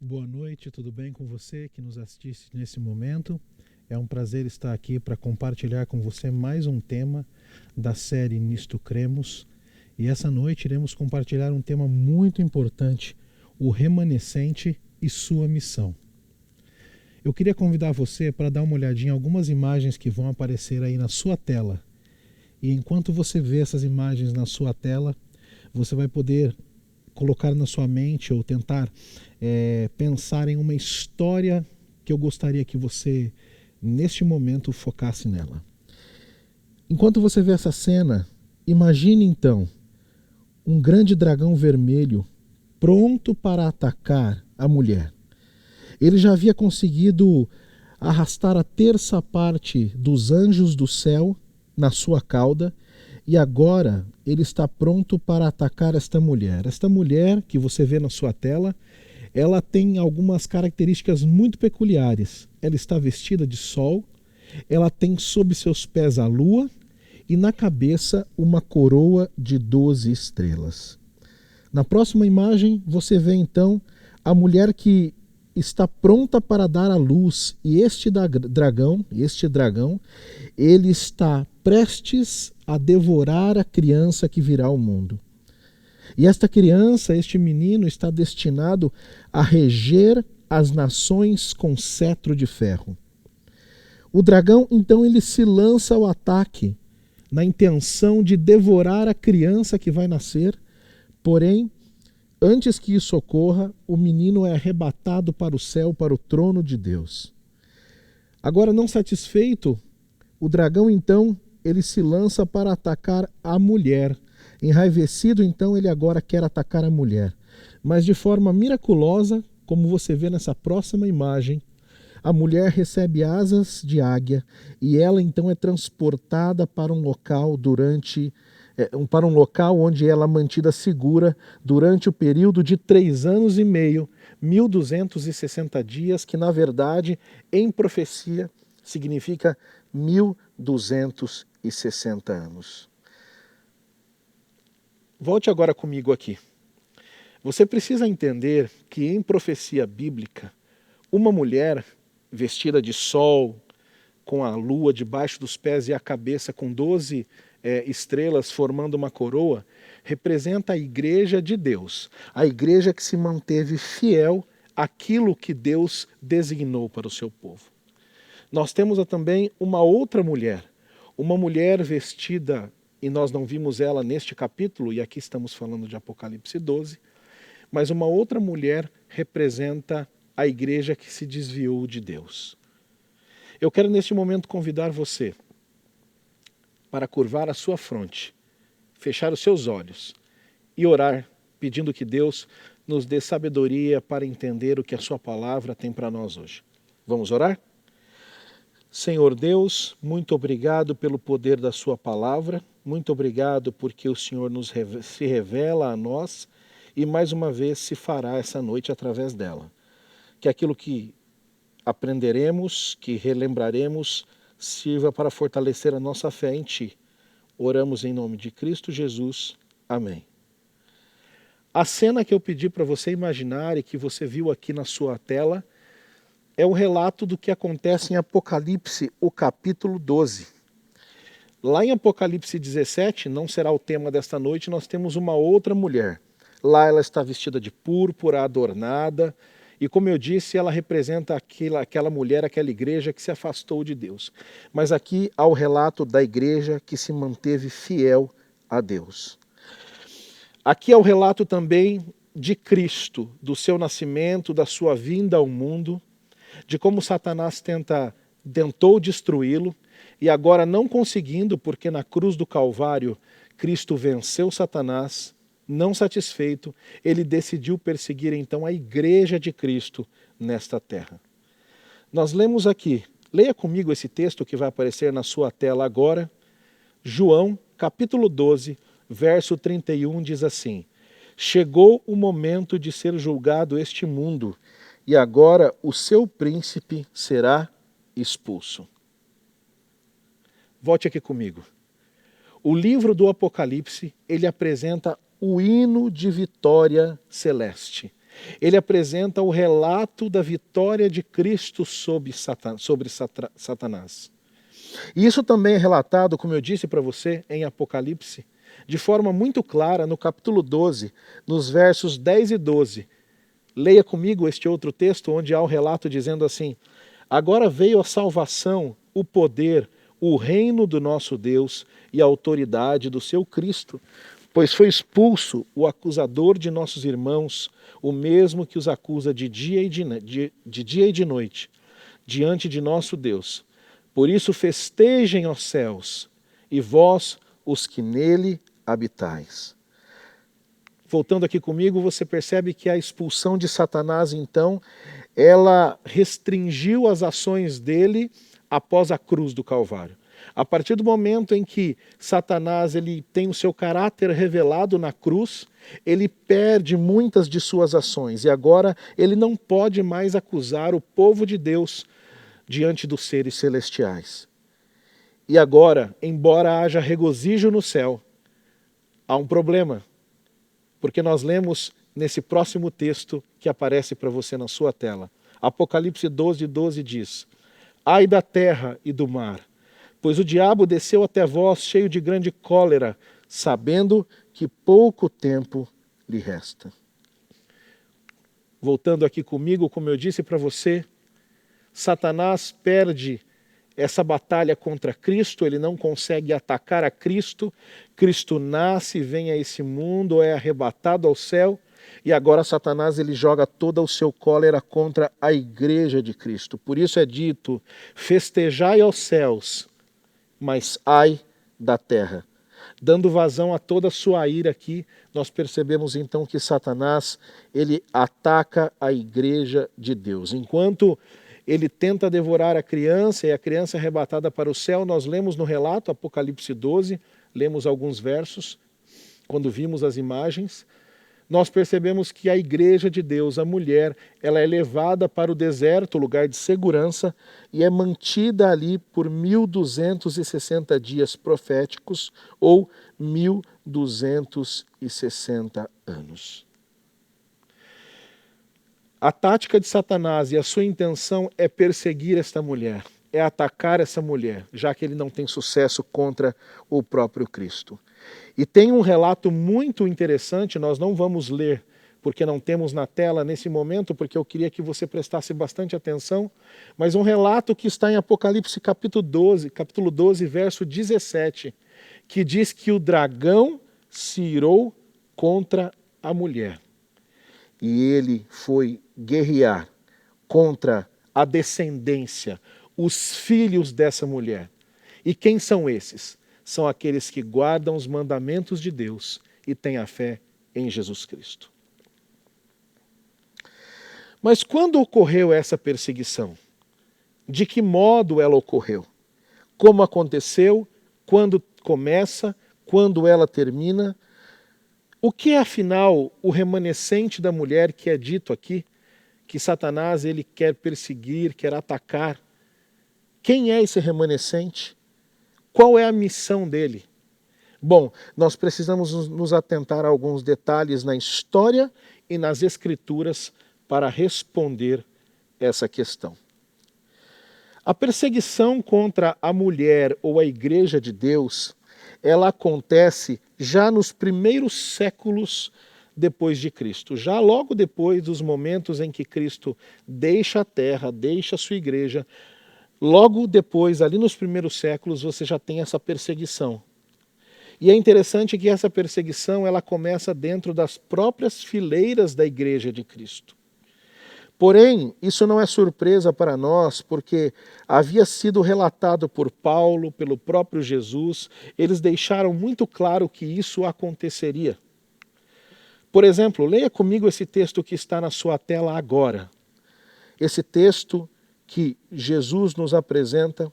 Boa noite, tudo bem com você que nos assiste nesse momento? É um prazer estar aqui para compartilhar com você mais um tema da série Nisto Cremos. E essa noite iremos compartilhar um tema muito importante, o remanescente e sua missão. Eu queria convidar você para dar uma olhadinha em algumas imagens que vão aparecer aí na sua tela. E enquanto você vê essas imagens na sua tela, você vai poder colocar na sua mente ou tentar pensar em uma história que eu gostaria que você, neste momento, focasse nela. Enquanto você vê essa cena, imagine então um grande dragão vermelho pronto para atacar a mulher. Ele já havia conseguido arrastar a terça parte dos anjos do céu na sua cauda e agora ele está pronto para atacar esta mulher. Esta mulher que você vê na sua tela, ela tem algumas características muito peculiares. Ela está vestida de sol, ela tem sob seus pés a lua e na cabeça uma coroa de 12 estrelas. Na próxima imagem você vê então a mulher que está pronta para dar à luz e este dragão, ele está prestes a devorar a criança que virá ao mundo. E esta criança, este menino, está destinado a reger as nações com cetro de ferro. O dragão, então, ele se lança ao ataque na intenção de devorar a criança que vai nascer, porém, antes que isso ocorra, o menino é arrebatado para o céu, para o trono de Deus. Agora, não satisfeito, o dragão, então, ele se lança para atacar a mulher. Enraivecido, então, ele agora quer atacar a mulher. Mas de forma miraculosa, como você vê nessa próxima imagem, a mulher recebe asas de águia e ela, então, é transportada para um local onde ela é mantida segura durante o período de 3 anos e meio, 1260 dias, que na verdade, em profecia, significa 1260 anos. Volte agora comigo aqui. Você precisa entender que em profecia bíblica, uma mulher vestida de sol, com a lua debaixo dos pés e a cabeça com 12 estrelas formando uma coroa, representa a igreja de Deus, a igreja que se manteve fiel àquilo que Deus designou para o seu povo. Nós temos também uma outra mulher, uma mulher vestida, e nós não vimos ela neste capítulo, e aqui estamos falando de Apocalipse 12, mas uma outra mulher representa a igreja que se desviou de Deus. Eu quero neste momento convidar você para curvar a sua fronte, fechar os seus olhos e orar, pedindo que Deus nos dê sabedoria para entender o que a sua palavra tem para nós hoje. Vamos orar? Senhor Deus, muito obrigado pelo poder da sua palavra, muito obrigado porque o Senhor se revela a nós e mais uma vez se fará essa noite através dela. Que aquilo que aprenderemos, que relembraremos, sirva para fortalecer a nossa fé em Ti. Oramos em nome de Cristo Jesus. Amém. A cena que eu pedi para você imaginar e que você viu aqui na sua tela é o relato do que acontece em Apocalipse, o capítulo 12. Lá em Apocalipse 17, não será o tema desta noite, nós temos uma outra mulher. Lá ela está vestida de púrpura, adornada, e como eu disse, ela representa aquela mulher, aquela igreja que se afastou de Deus. Mas aqui há o relato da igreja que se manteve fiel a Deus. Aqui há o relato também de Cristo, do seu nascimento, da sua vinda ao mundo, de como Satanás tentou destruí-lo, e agora não conseguindo, porque na cruz do Calvário Cristo venceu Satanás. Não satisfeito, ele decidiu perseguir então a igreja de Cristo nesta terra. Nós lemos aqui, leia comigo esse texto que vai aparecer na sua tela agora. João, capítulo 12, verso 31 diz assim: Chegou o momento de ser julgado este mundo, e agora o seu príncipe será expulso. Volte aqui comigo. O livro do Apocalipse, ele apresenta o hino de vitória celeste. Ele apresenta o relato da vitória de Cristo sobre Satanás. E isso também é relatado, como eu disse para você, em Apocalipse, de forma muito clara no capítulo 12, nos versos 10 e 12. Leia comigo este outro texto, onde há o relato dizendo assim: agora veio a salvação, o poder, o reino do nosso Deus e a autoridade do seu Cristo, pois foi expulso o acusador de nossos irmãos, o mesmo que os acusa de dia e de noite, diante de nosso Deus. Por isso festejem, ó céus, e vós, os que nele habitais. Voltando aqui comigo, você percebe que a expulsão de Satanás, então, ela restringiu as ações dele após a cruz do Calvário. A partir do momento em que Satanás ele tem o seu caráter revelado na cruz, ele perde muitas de suas ações e agora ele não pode mais acusar o povo de Deus diante dos seres celestiais. E agora, embora haja regozijo no céu, há um problema, porque nós lemos nesse próximo texto que aparece para você na sua tela. Apocalipse 12, 12 diz: ai da terra e do mar, pois o diabo desceu até vós cheio de grande cólera, sabendo que pouco tempo lhe resta. Voltando aqui comigo, como eu disse para você, Satanás perde essa batalha contra Cristo, ele não consegue atacar a Cristo, Cristo nasce, vem a esse mundo, é arrebatado ao céu, e agora Satanás ele joga toda o seu cólera contra a igreja de Cristo. Por isso é dito: festejai aos céus, mas ai da terra. Dando vazão a toda a sua ira aqui, nós percebemos então que Satanás ele ataca a igreja de Deus. Enquanto ele tenta devorar a criança e a criança é arrebatada para o céu, nós lemos no relato, Apocalipse 12, lemos alguns versos, quando vimos as imagens, nós percebemos que a igreja de Deus, a mulher, ela é levada para o deserto, lugar de segurança, e é mantida ali por 1260 dias proféticos, ou 1260 anos. A tática de Satanás e a sua intenção é perseguir esta mulher, é atacar essa mulher, já que ele não tem sucesso contra o próprio Cristo. E tem um relato muito interessante, nós não vamos ler, porque não temos na tela nesse momento, porque eu queria que você prestasse bastante atenção, mas um relato que está em Apocalipse capítulo 12, verso 17, que diz que o dragão se irou contra a mulher. E ele foi guerrear contra a descendência, os filhos dessa mulher. E quem são esses? São aqueles que guardam os mandamentos de Deus e têm a fé em Jesus Cristo. Mas quando ocorreu essa perseguição? De que modo ela ocorreu? Como aconteceu? Quando começa? Quando ela termina? O que é, afinal, o remanescente da mulher que é dito aqui, que Satanás ele quer perseguir, quer atacar? Quem é esse remanescente? Qual é a missão dele? Bom, nós precisamos nos atentar a alguns detalhes na história e nas escrituras para responder essa questão. A perseguição contra a mulher ou a igreja de Deus, ela acontece já nos primeiros séculos depois de Cristo, já logo depois dos momentos em que Cristo deixa a terra, deixa a sua igreja, logo depois, ali nos primeiros séculos, você já tem essa perseguição. E é interessante que essa perseguição ela começa dentro das próprias fileiras da igreja de Cristo. Porém, isso não é surpresa para nós, porque havia sido relatado por Paulo, pelo próprio Jesus, eles deixaram muito claro que isso aconteceria. Por exemplo, leia comigo esse texto que está na sua tela agora. Esse texto que Jesus nos apresenta,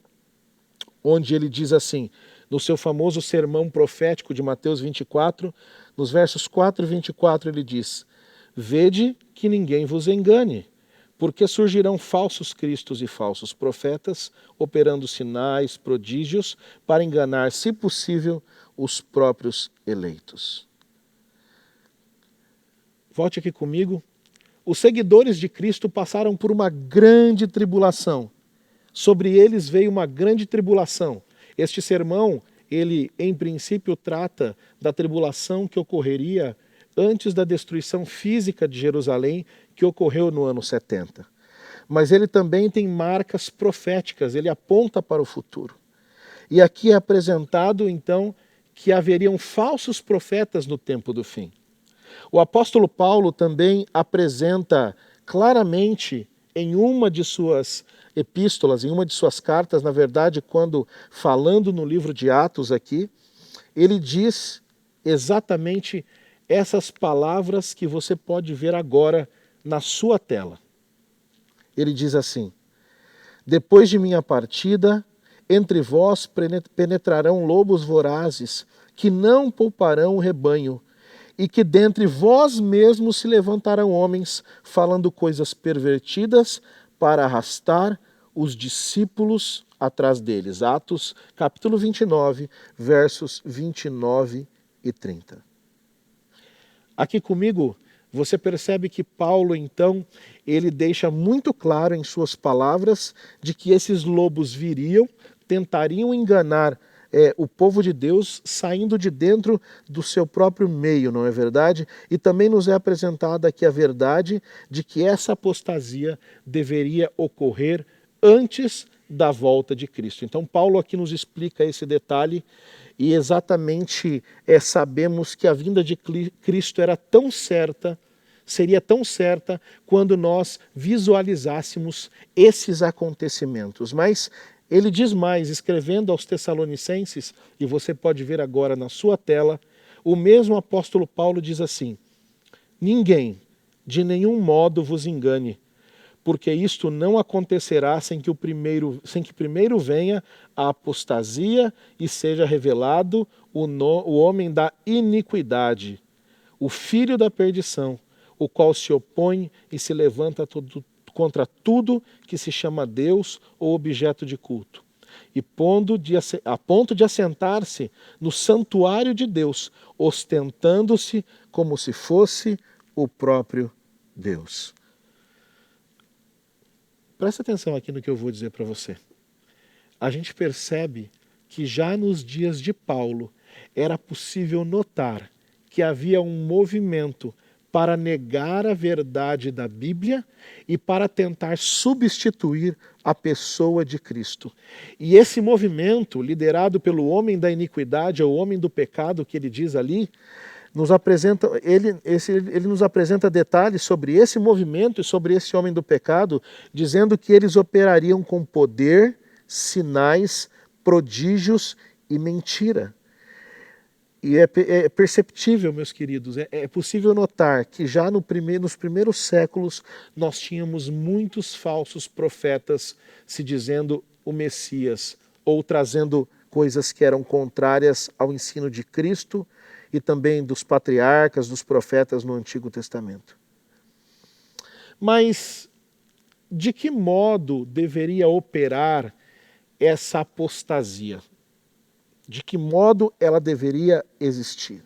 onde ele diz assim, no seu famoso sermão profético de Mateus 24, nos versos 4 e 24 ele diz: vede que ninguém vos engane, porque surgirão falsos cristos e falsos profetas, operando sinais, prodígios, para enganar, se possível, os próprios eleitos. Volte aqui comigo. Os seguidores de Cristo passaram por uma grande tribulação. Sobre eles veio uma grande tribulação. Este sermão, ele em princípio trata da tribulação que ocorreria antes da destruição física de Jerusalém, que ocorreu no ano 70. Mas ele também tem marcas proféticas, ele aponta para o futuro. E aqui é apresentado, então, que haveriam falsos profetas no tempo do fim. O apóstolo Paulo também apresenta claramente em uma de suas epístolas, em uma de suas cartas, na verdade, quando falando no livro de Atos aqui, ele diz exatamente essas palavras que você pode ver agora na sua tela. Ele diz assim: depois de minha partida, entre vós penetrarão lobos vorazes, que não pouparão o rebanho, e que dentre vós mesmos se levantarão homens, falando coisas pervertidas, para arrastar os discípulos atrás deles. Atos, capítulo 29, versos 29 e 30. Aqui comigo, você percebe que Paulo, então, ele deixa muito claro em suas palavras de que esses lobos viriam, tentariam enganar o povo de Deus saindo de dentro do seu próprio meio, não é verdade? E também nos é apresentada aqui a verdade de que essa apostasia deveria ocorrer antes da volta de Cristo. Então Paulo aqui nos explica esse detalhe e exatamente sabemos que a vinda de Cristo era tão certa, seria tão certa quando nós visualizássemos esses acontecimentos. Mas ele diz mais, escrevendo aos Tessalonicenses, e você pode ver agora na sua tela, o mesmo apóstolo Paulo diz assim: ninguém de nenhum modo vos engane, porque isto não acontecerá sem que primeiro venha a apostasia e seja revelado o homem da iniquidade, o filho da perdição, o qual se opõe e se levanta contra tudo que se chama Deus ou objeto de culto, e a ponto de assentar-se no santuário de Deus, ostentando-se como se fosse o próprio Deus. Presta atenção aqui no que eu vou dizer para você. A gente percebe que já nos dias de Paulo era possível notar que havia um movimento para negar a verdade da Bíblia e para tentar substituir a pessoa de Cristo. E esse movimento, liderado pelo homem da iniquidade, ou homem do pecado, que ele diz ali, ele nos apresenta detalhes sobre esse movimento e sobre esse homem do pecado, dizendo que eles operariam com poder, sinais, prodígios e mentira. E é perceptível, meus queridos, é possível notar que já nos primeiros séculos nós tínhamos muitos falsos profetas se dizendo o Messias, ou trazendo coisas que eram contrárias ao ensino de Cristo e também dos patriarcas, dos profetas no Antigo Testamento. Mas de que modo deveria operar essa apostasia? De que modo ela deveria existir?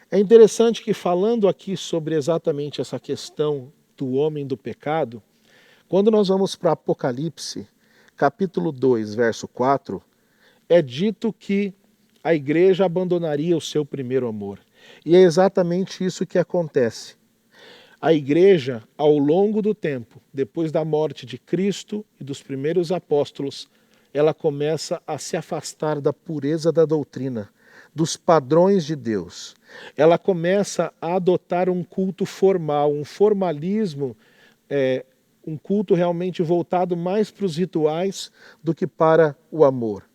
É interessante que, falando aqui sobre exatamente essa questão do homem do pecado, quando nós vamos para Apocalipse, capítulo 2, verso 4, é dito que a igreja abandonaria o seu primeiro amor. E é exatamente isso que acontece. A igreja, ao longo do tempo, depois da morte de Cristo e dos primeiros apóstolos, ela começa a se afastar da pureza da doutrina, dos padrões de Deus. Ela começa a adotar um culto formal, um formalismo, um culto realmente voltado mais para os rituais do que para o amor.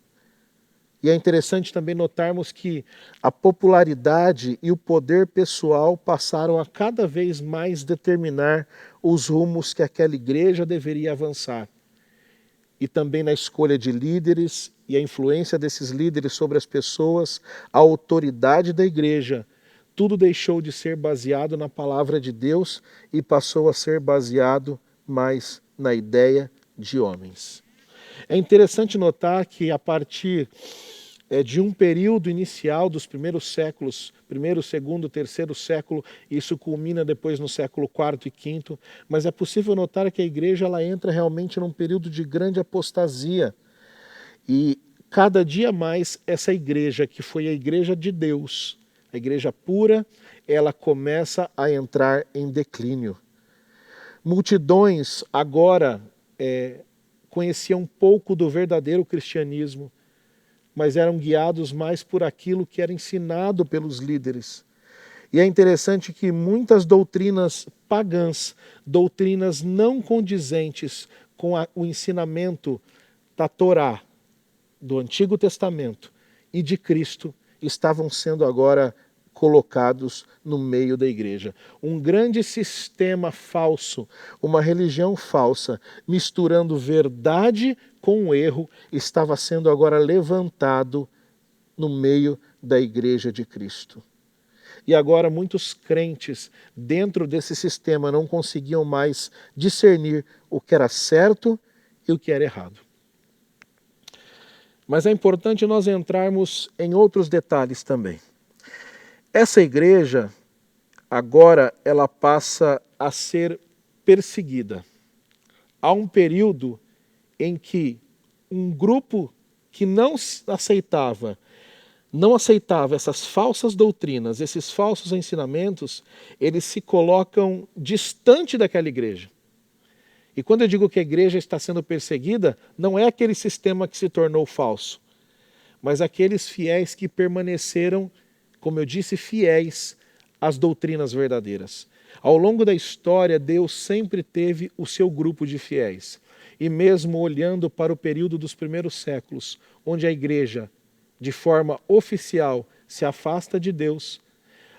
E é interessante também notarmos que a popularidade e o poder pessoal passaram a cada vez mais determinar os rumos que aquela igreja deveria avançar. E também na escolha de líderes e a influência desses líderes sobre as pessoas, a autoridade da igreja, tudo deixou de ser baseado na palavra de Deus e passou a ser baseado mais na ideia de homens. É interessante notar que a partir de um período inicial dos primeiros séculos, primeiro, segundo, terceiro século, e isso culmina depois no século quarto e quinto, mas é possível notar que a igreja ela entra realmente num período de grande apostasia. E cada dia mais essa igreja, que foi a igreja de Deus, a igreja pura, ela começa a entrar em declínio. Multidões agora conheciam pouco do verdadeiro cristianismo, mas eram guiados mais por aquilo que era ensinado pelos líderes. E é interessante que muitas doutrinas pagãs, doutrinas não condizentes com o ensinamento da Torá, do Antigo Testamento e de Cristo, estavam sendo agora colocados no meio da igreja. Um grande sistema falso, uma religião falsa, misturando verdade com o erro, estava sendo agora levantado no meio da igreja de Cristo. E agora muitos crentes dentro desse sistema não conseguiam mais discernir o que era certo e o que era errado. Mas é importante nós entrarmos em outros detalhes também. Essa igreja, agora, ela passa a ser perseguida. Há um período em que um grupo que não aceitava essas falsas doutrinas, esses falsos ensinamentos, eles se colocam distante daquela igreja. E quando eu digo que a igreja está sendo perseguida, não é aquele sistema que se tornou falso, mas aqueles fiéis que permaneceram, como eu disse, fiéis às doutrinas verdadeiras. Ao longo da história, Deus sempre teve o seu grupo de fiéis. E mesmo olhando para o período dos primeiros séculos, onde a igreja, de forma oficial, se afasta de Deus,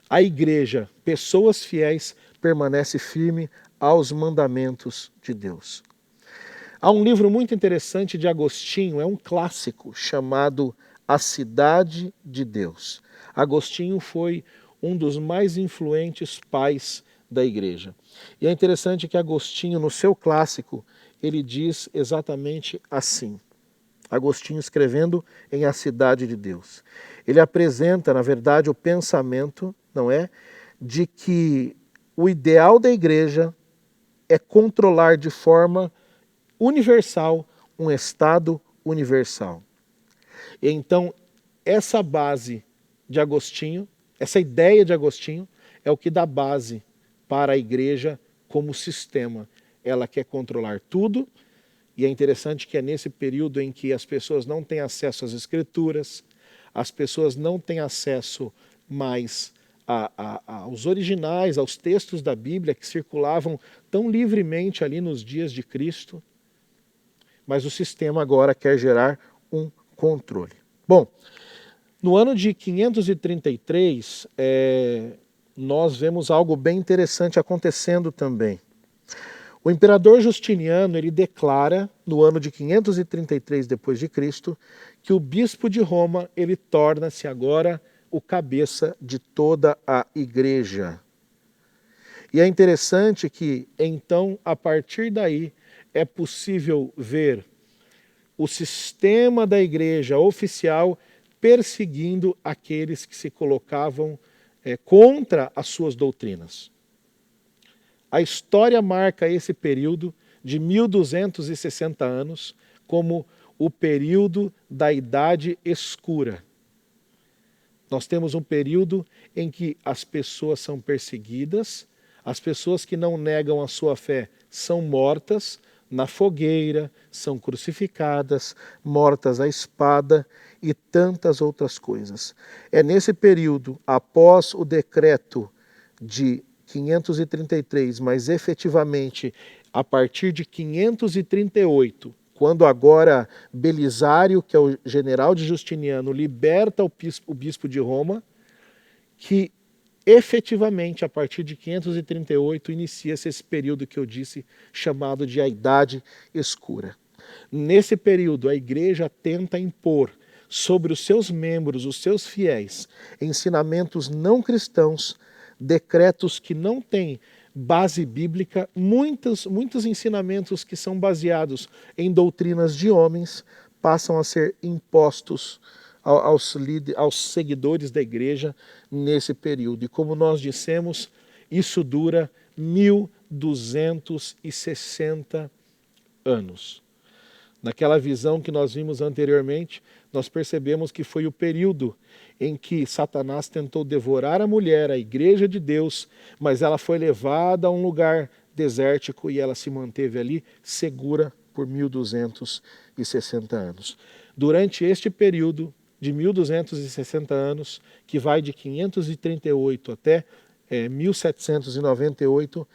a igreja, pessoas fiéis, permanece firme aos mandamentos de Deus. Há um livro muito interessante de Agostinho, é um clássico, chamado A Cidade de Deus. Agostinho foi um dos mais influentes pais da igreja. E é interessante que Agostinho, no seu clássico, ele diz exatamente assim. Agostinho escrevendo em A Cidade de Deus. Ele apresenta, na verdade, o pensamento, não é, de que o ideal da igreja é controlar de forma universal um Estado universal. E então, essa base de Agostinho, essa ideia de Agostinho, é o que dá base para a igreja como sistema. Ela quer controlar tudo, e é interessante que é nesse período em que as pessoas não têm acesso às escrituras, as pessoas não têm acesso mais aos originais, aos textos da Bíblia que circulavam tão livremente ali nos dias de Cristo, mas o sistema agora quer gerar um controle. Bom, no ano de 533, nós vemos algo bem interessante acontecendo também. O imperador Justiniano, ele declara, no ano de 533 depois de Cristo, que o bispo de Roma, ele torna-se agora o cabeça de toda a igreja. E é interessante que, então, a partir daí, é possível ver o sistema da igreja oficial perseguindo aqueles que se colocavam contra as suas doutrinas. A história marca esse período de 1260 anos como o período da Idade Escura. Nós temos um período em que as pessoas são perseguidas, as pessoas que não negam a sua fé são mortas na fogueira, são crucificadas, mortas à espada e tantas outras coisas. É nesse período, após o decreto de 533, mas efetivamente a partir de 538, quando agora Belisário, que é o general de Justiniano, liberta o bispo de Roma, que efetivamente a partir de 538 inicia-se esse período que eu disse, chamado de a Idade Escura. Nesse período a igreja tenta impor sobre os seus membros, os seus fiéis, ensinamentos não cristãos, decretos que não têm base bíblica, muitos ensinamentos que são baseados em doutrinas de homens passam a ser impostos aos seguidores da igreja nesse período. E como nós dissemos, isso dura 1260 anos. Naquela visão que nós vimos anteriormente, nós percebemos que foi o período em que Satanás tentou devorar a mulher, a igreja de Deus, mas ela foi levada a um lugar desértico e ela se manteve ali segura por 1260 anos. Durante este período de 1260 anos, que vai de 538 até 1798,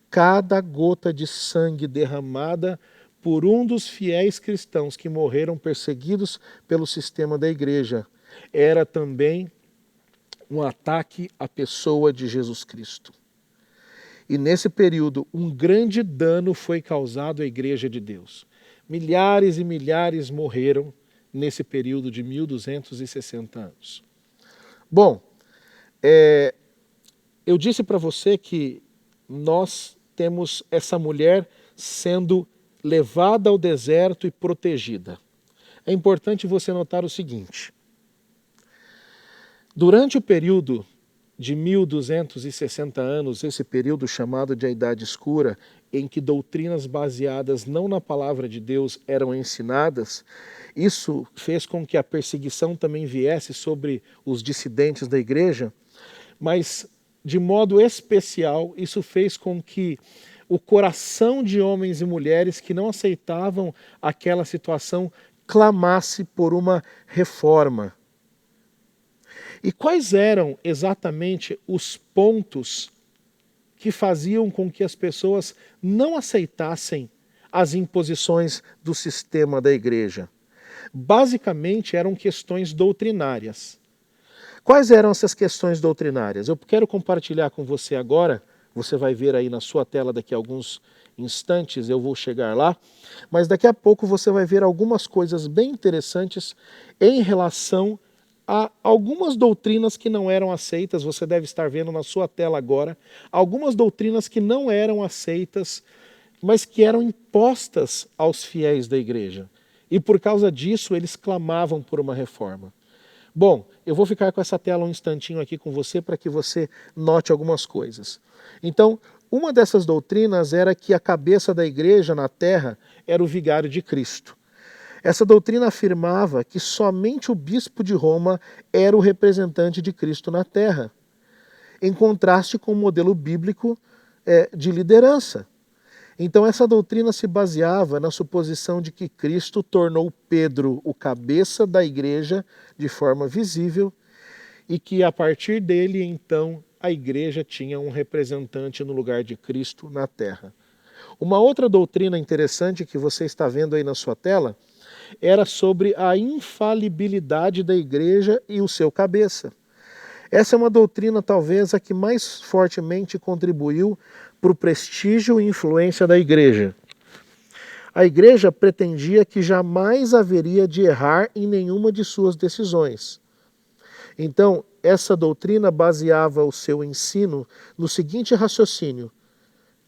cada gota de sangue derramada por um dos fiéis cristãos que morreram perseguidos pelo sistema da igreja era também um ataque à pessoa de Jesus Cristo. E nesse período, um grande dano foi causado à igreja de Deus. Milhares e milhares morreram nesse período de 1260 anos. Bom, eu disse para você que nós temos essa mulher sendo levada ao deserto e protegida. É importante você notar o seguinte: durante o período de 1260 anos, esse período chamado de a Idade Escura, em que doutrinas baseadas não na palavra de Deus eram ensinadas, isso fez com que a perseguição também viesse sobre os dissidentes da igreja, mas de modo especial isso fez com que o coração de homens e mulheres que não aceitavam aquela situação clamasse por uma reforma. E quais eram exatamente os pontos que faziam com que as pessoas não aceitassem as imposições do sistema da igreja? Basicamente eram questões doutrinárias. Quais eram essas questões doutrinárias? Eu quero compartilhar com você agora, você vai ver aí na sua tela daqui a alguns instantes, eu vou chegar lá, mas daqui a pouco você vai ver algumas coisas bem interessantes em relação a algumas doutrinas que não eram aceitas. Você deve estar vendo na sua tela agora algumas doutrinas que não eram aceitas, mas que eram impostas aos fiéis da igreja. E por causa disso eles clamavam por uma reforma. Bom, eu vou ficar com essa tela um instantinho aqui com você para que você note algumas coisas. Então, uma dessas doutrinas era que a cabeça da igreja na terra era o vigário de Cristo. Essa doutrina afirmava que somente o bispo de Roma era o representante de Cristo na terra, em contraste com o modelo bíblico de liderança. Então essa doutrina se baseava na suposição de que Cristo tornou Pedro o cabeça da igreja de forma visível e que a partir dele, então, a igreja tinha um representante no lugar de Cristo na terra. Uma outra doutrina interessante que você está vendo aí na sua tela era sobre a infalibilidade da igreja e o seu cabeça. Essa é uma doutrina talvez a que mais fortemente contribuiu para o prestígio e influência da igreja. A igreja pretendia que jamais haveria de errar em nenhuma de suas decisões. Então, essa doutrina baseava o seu ensino no seguinte raciocínio.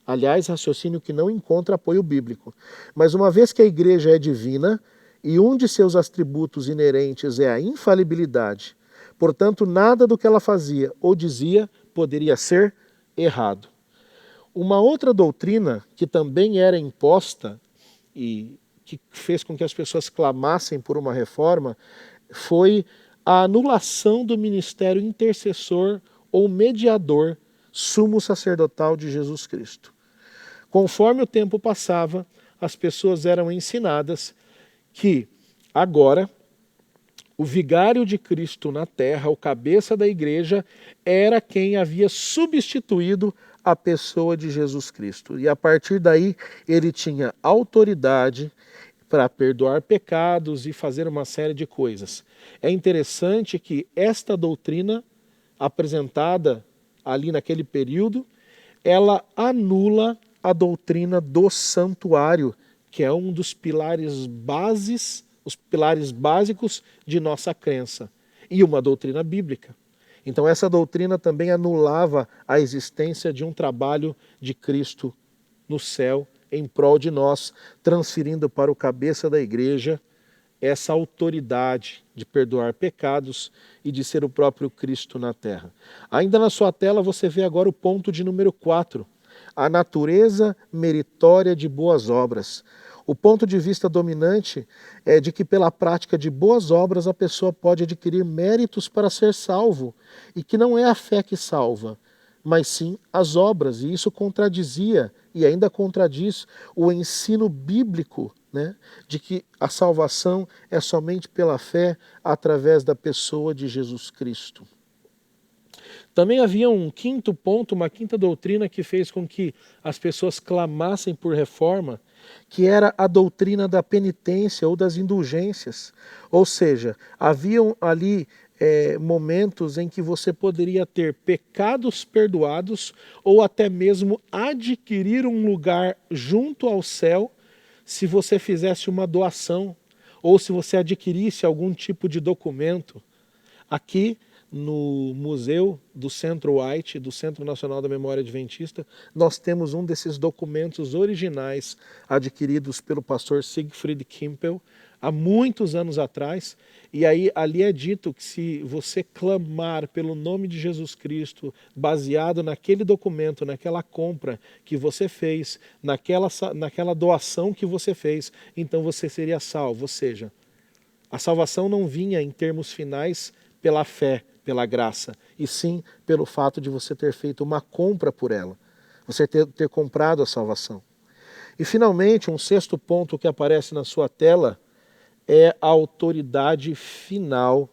Aliás, raciocínio que não encontra apoio bíblico. Mas uma vez que a igreja é divina e um de seus atributos inerentes é a infalibilidade, portanto, nada do que ela fazia ou dizia poderia ser errado. Uma outra doutrina que também era imposta e que fez com que as pessoas clamassem por uma reforma foi a anulação do ministério intercessor ou mediador sumo sacerdotal de Jesus Cristo. Conforme o tempo passava, as pessoas eram ensinadas que agora o vigário de Cristo na terra, o cabeça da igreja, era quem havia substituído a pessoa de Jesus Cristo. E a partir daí ele tinha autoridade para perdoar pecados e fazer uma série de coisas. É interessante que esta doutrina apresentada ali naquele período, ela anula a doutrina do santuário, que é um dos pilares os pilares básicos de nossa crença, e uma doutrina bíblica. Então essa doutrina também anulava a existência de um trabalho de Cristo no céu em prol de nós, transferindo para o cabeça da igreja essa autoridade de perdoar pecados e de ser o próprio Cristo na terra. Ainda na sua tela você vê agora o ponto de número 4, a natureza meritória de boas obras. O ponto de vista dominante é de que pela prática de boas obras a pessoa pode adquirir méritos para ser salvo, e que não é a fé que salva, mas sim as obras, e isso contradizia e ainda contradiz o ensino bíblico, né, de que a salvação é somente pela fé através da pessoa de Jesus Cristo. Também havia um quinto ponto, uma quinta doutrina que fez com que as pessoas clamassem por reforma, que era a doutrina da penitência ou das indulgências. Ou seja, haviam ali momentos em que você poderia ter pecados perdoados ou até mesmo adquirir um lugar junto ao céu se você fizesse uma doação ou se você adquirisse algum tipo de documento. Aqui no Museu do Centro White, do Centro Nacional da Memória Adventista, nós temos um desses documentos originais adquiridos pelo pastor Siegfried Kimpel há muitos anos atrás. E aí ali é dito que se você clamar pelo nome de Jesus Cristo, baseado naquele documento, naquela compra que você fez, naquela doação que você fez, então você seria salvo. Ou seja, a salvação não vinha em termos finais pela fé, pela graça, e sim pelo fato de você ter feito uma compra por ela, você ter comprado a salvação. E finalmente, um sexto ponto que aparece na sua tela é a autoridade final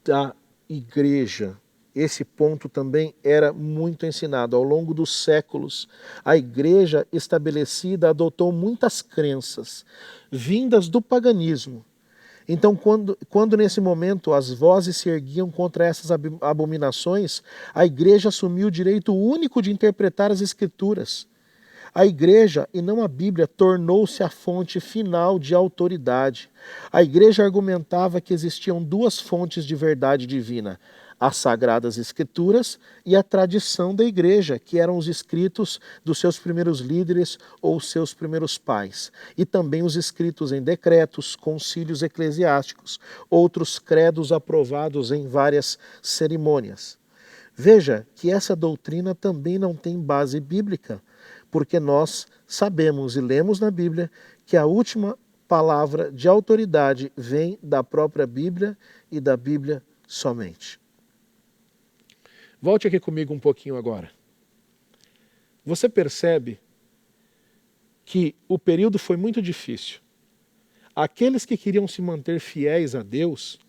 da igreja. Esse ponto também era muito ensinado. Ao longo dos séculos, a igreja estabelecida adotou muitas crenças vindas do paganismo. Então, quando nesse momento as vozes se erguiam contra essas abominações, a igreja assumiu o direito único de interpretar as Escrituras. A igreja, e não a Bíblia, tornou-se a fonte final de autoridade. A igreja argumentava que existiam duas fontes de verdade divina: as Sagradas Escrituras e a tradição da igreja, que eram os escritos dos seus primeiros líderes ou seus primeiros pais, e também os escritos em decretos, concílios eclesiásticos, outros credos aprovados em várias cerimônias. Veja que essa doutrina também não tem base bíblica, porque nós sabemos e lemos na Bíblia que a última palavra de autoridade vem da própria Bíblia e da Bíblia somente. Volte aqui comigo um pouquinho agora. Você percebe que o período foi muito difícil. Aqueles que queriam se manter fiéis a Deus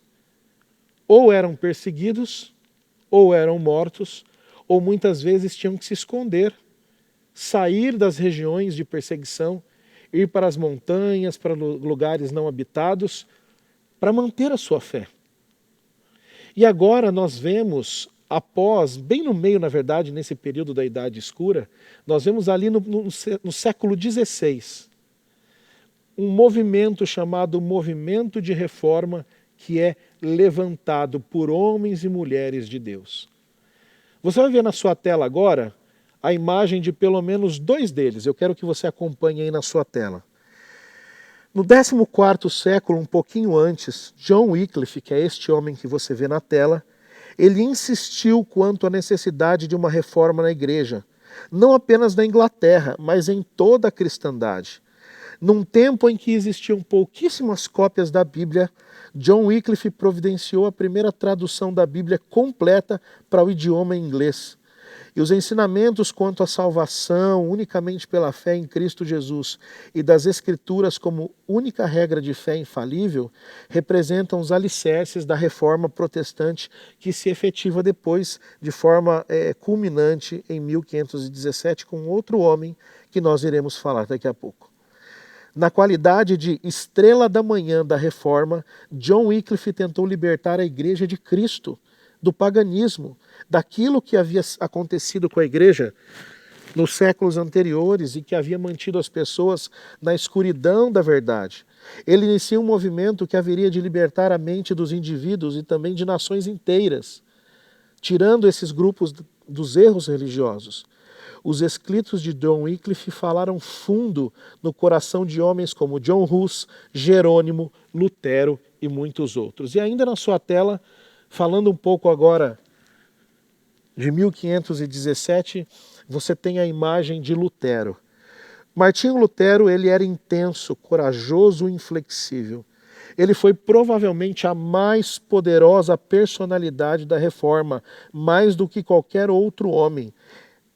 ou eram perseguidos, ou eram mortos, ou muitas vezes tinham que se esconder, sair das regiões de perseguição, ir para as montanhas, para lugares não habitados, para manter a sua fé. E agora nós vemos, bem no meio, na verdade, nesse período da Idade Escura, nós vemos ali no século XVI, um movimento chamado Movimento de Reforma, que é levantado por homens e mulheres de Deus. Você vai ver na sua tela agora a imagem de pelo menos dois deles. Eu quero que você acompanhe aí na sua tela. No 14º século, um pouquinho antes, John Wycliffe, que é este homem que você vê na tela, ele insistiu quanto à necessidade de uma reforma na igreja, não apenas na Inglaterra, mas em toda a cristandade. Num tempo em que existiam pouquíssimas cópias da Bíblia, John Wycliffe providenciou a primeira tradução da Bíblia completa para o idioma inglês. E os ensinamentos quanto à salvação unicamente pela fé em Cristo Jesus e das Escrituras como única regra de fé infalível representam os alicerces da reforma protestante que se efetiva depois de forma culminante em 1517 com outro homem que nós iremos falar daqui a pouco. Na qualidade de estrela da manhã da reforma, John Wycliffe tentou libertar a igreja de Cristo, do paganismo, daquilo que havia acontecido com a igreja nos séculos anteriores e que havia mantido as pessoas na escuridão da verdade. Ele inicia um movimento que haveria de libertar a mente dos indivíduos e também de nações inteiras, tirando esses grupos dos erros religiosos. os escritos de John Wycliffe falaram fundo no coração de homens como John Hus, Jerônimo, Lutero e muitos outros. E ainda na sua tela, falando um pouco agora de 1517, você tem a imagem de Lutero. Martinho Lutero, ele era intenso, corajoso e inflexível. Ele foi provavelmente a mais poderosa personalidade da Reforma, mais do que qualquer outro homem.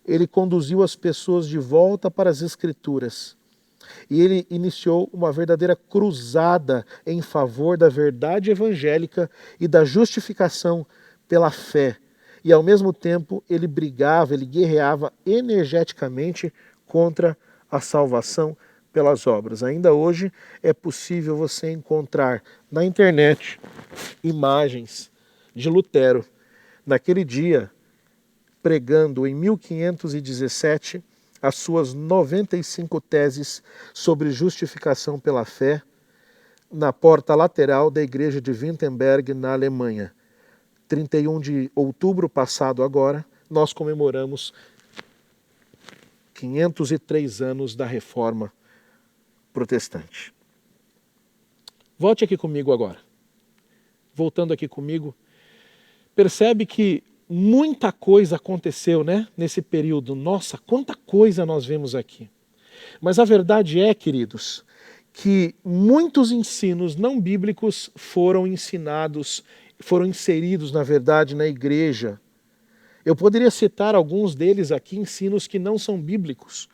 Ele conduziu as pessoas de volta para as Escrituras. E ele iniciou uma verdadeira cruzada em favor da verdade evangélica e da justificação pela fé. E ao mesmo tempo ele brigava, ele guerreava energeticamente contra a salvação pelas obras. Ainda hoje é possível você encontrar na internet imagens de Lutero, naquele dia, pregando em 1517 as suas 95 teses sobre justificação pela fé na porta lateral da igreja de Wittenberg, na Alemanha. 31 de outubro passado agora, nós comemoramos 503 anos da Reforma Protestante. Volte aqui comigo agora. Voltando aqui comigo, percebe que muita coisa aconteceu, né, nesse período. Nossa, quanta coisa nós vemos aqui. Mas a verdade é, queridos, que muitos ensinos não bíblicos foram ensinados, foram inseridos, na verdade, na igreja. Eu poderia citar alguns deles aqui, ensinos que não são bíblicos.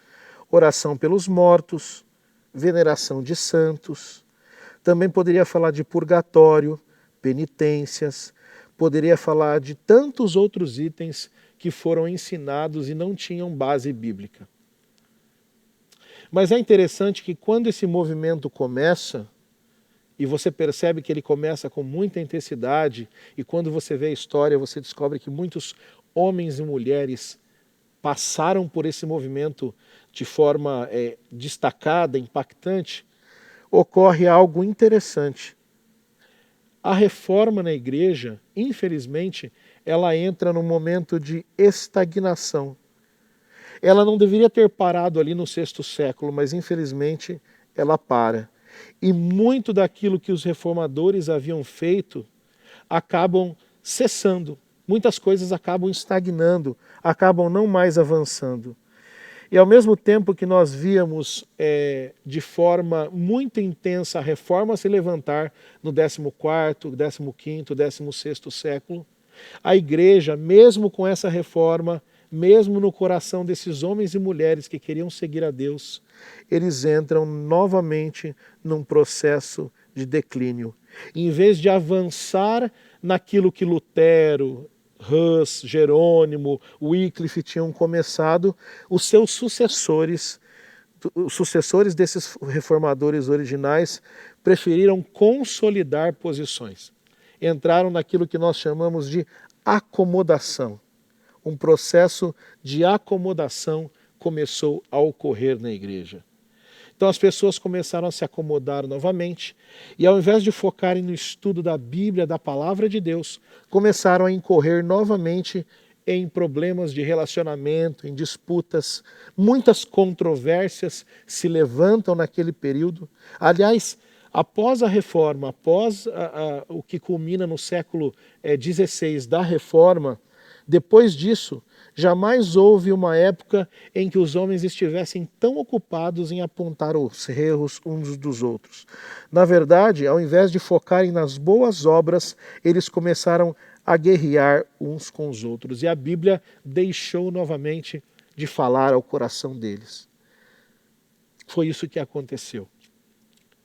Oração pelos mortos, veneração de santos. Também poderia falar de purgatório, penitências. Poderia falar de tantos outros itens que foram ensinados e não tinham base bíblica. Mas é interessante que quando esse movimento começa, e você percebe que ele começa com muita intensidade, e quando você vê a história, você descobre que muitos homens e mulheres passaram por esse movimento de forma destacada, impactante, ocorre algo interessante. A reforma na igreja, infelizmente, ela entra num momento de estagnação. Ela não deveria ter parado ali no VI século, mas infelizmente ela para. E muito daquilo que os reformadores haviam feito acabam cessando. Muitas coisas acabam estagnando, acabam não mais avançando. E ao mesmo tempo que nós víamos de forma muito intensa a reforma se levantar no 14º, 15º, 16º século, a igreja, mesmo com essa reforma, mesmo no coração desses homens e mulheres que queriam seguir a Deus, eles entram novamente num processo de declínio. Em vez de avançar naquilo que Lutero, Hus, Jerônimo, Wycliffe tinham começado, os seus sucessores, os sucessores desses reformadores originais, preferiram consolidar posições. Entraram naquilo que nós chamamos de acomodação. Um processo de acomodação começou a ocorrer na igreja. Então as pessoas começaram a se acomodar novamente e ao invés de focarem no estudo da Bíblia, da Palavra de Deus, começaram a incorrer novamente em problemas de relacionamento, em disputas. Muitas controvérsias se levantam naquele período. Aliás, após a Reforma, após o que culmina no século XVI da Reforma, depois disso, jamais houve uma época em que os homens estivessem tão ocupados em apontar os erros uns dos outros. Na verdade, ao invés de focarem nas boas obras, eles começaram a guerrear uns com os outros. E a Bíblia deixou novamente de falar ao coração deles. Foi isso que aconteceu.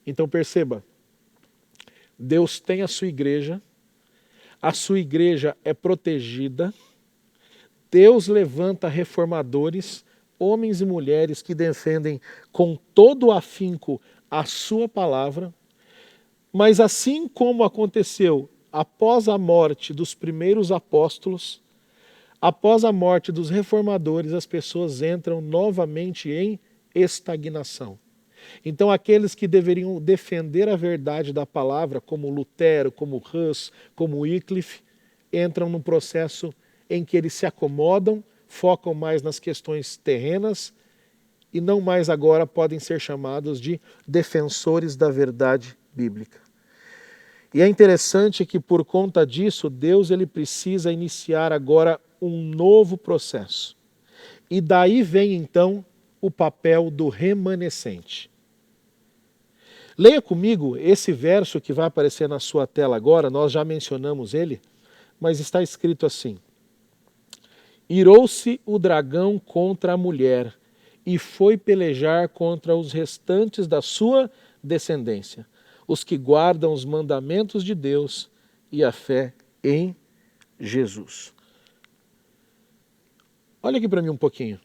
Então perceba, Deus tem a sua igreja é protegida, Deus levanta reformadores, homens e mulheres que defendem com todo o afinco a sua palavra, mas assim como aconteceu após a morte dos primeiros apóstolos, após a morte dos reformadores, as pessoas entram novamente em estagnação. Então aqueles que deveriam defender a verdade da palavra, como Lutero, como Hus, como Wycliffe, entram num processo em que eles se acomodam focam mais nas questões terrenas e não mais agora podem ser chamados de defensores da verdade bíblica. E é interessante que por conta disso, Deus ele precisa iniciar agora um novo processo. E daí vem então o papel do remanescente. Leia comigo esse verso que vai aparecer na sua tela agora, nós já mencionamos ele, mas está escrito assim: Irou-se o dragão contra a mulher e foi pelejar contra os restantes da sua descendência, os que guardam os mandamentos de Deus e a fé em Jesus. Olha aqui para mim um pouquinho.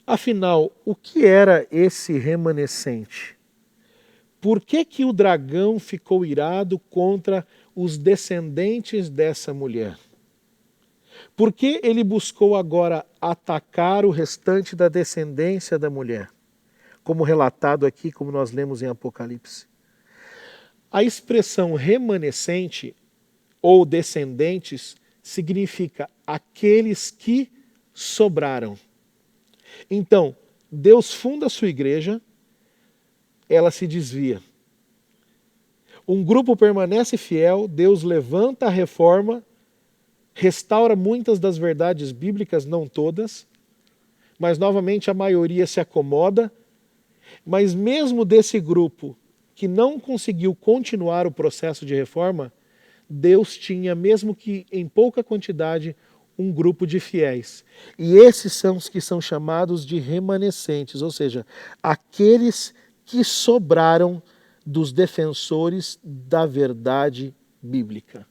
Afinal, o que era esse remanescente? Por que o dragão ficou irado contra os descendentes dessa mulher? Por que ele buscou agora atacar o restante da descendência da mulher? Como relatado aqui, como nós lemos em Apocalipse. A expressão remanescente ou descendentes significa aqueles que sobraram. Então, Deus funda a sua igreja, ela se desvia. Um grupo permanece fiel, Deus levanta a reforma, restaura muitas das verdades bíblicas, não todas, mas novamente a maioria se acomoda. Mas mesmo desse grupo que não conseguiu continuar o processo de reforma, Deus tinha, mesmo que em pouca quantidade, um grupo de fiéis. E esses são os que são chamados de remanescentes, ou seja, aqueles que sobraram dos defensores da verdade bíblica.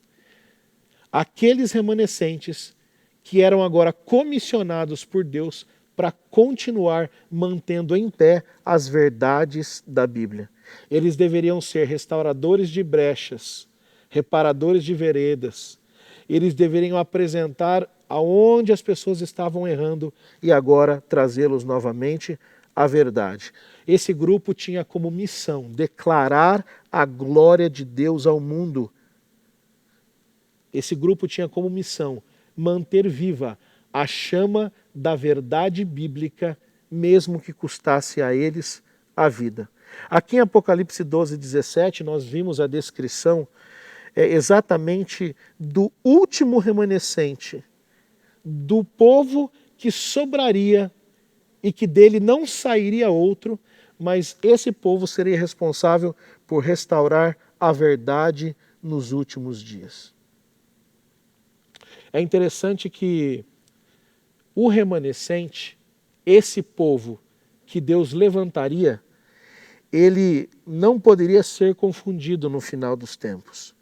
Aqueles remanescentes que eram agora comissionados por Deus para continuar mantendo em pé as verdades da Bíblia. Eles deveriam ser restauradores de brechas, reparadores de veredas. Eles deveriam apresentar aonde as pessoas estavam errando e agora trazê-los novamente à verdade. Esse grupo tinha como missão declarar a glória de Deus ao mundo. Esse grupo tinha como missão manter viva a chama da verdade bíblica, mesmo que custasse a eles a vida. Aqui em Apocalipse 12:17, nós vimos a descrição exatamente do último remanescente, do povo que sobraria e que dele não sairia outro, mas esse povo seria responsável por restaurar a verdade nos últimos dias. É interessante que o remanescente, esse povo que Deus levantaria, ele não poderia ser confundido no final dos tempos.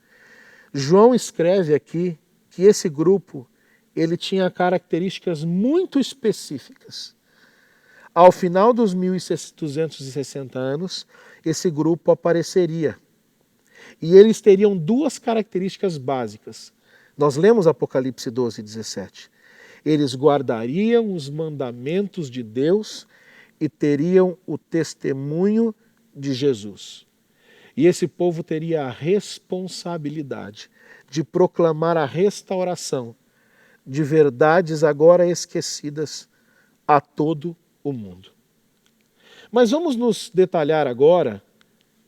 João escreve aqui que esse grupo ele tinha características muito específicas. Ao final dos 1260 anos, esse grupo apareceria. E eles teriam duas características básicas. Nós lemos Apocalipse 12:17. Eles guardariam os mandamentos de Deus e teriam o testemunho de Jesus. E esse povo teria a responsabilidade de proclamar a restauração de verdades agora esquecidas a todo o mundo. Mas vamos nos detalhar agora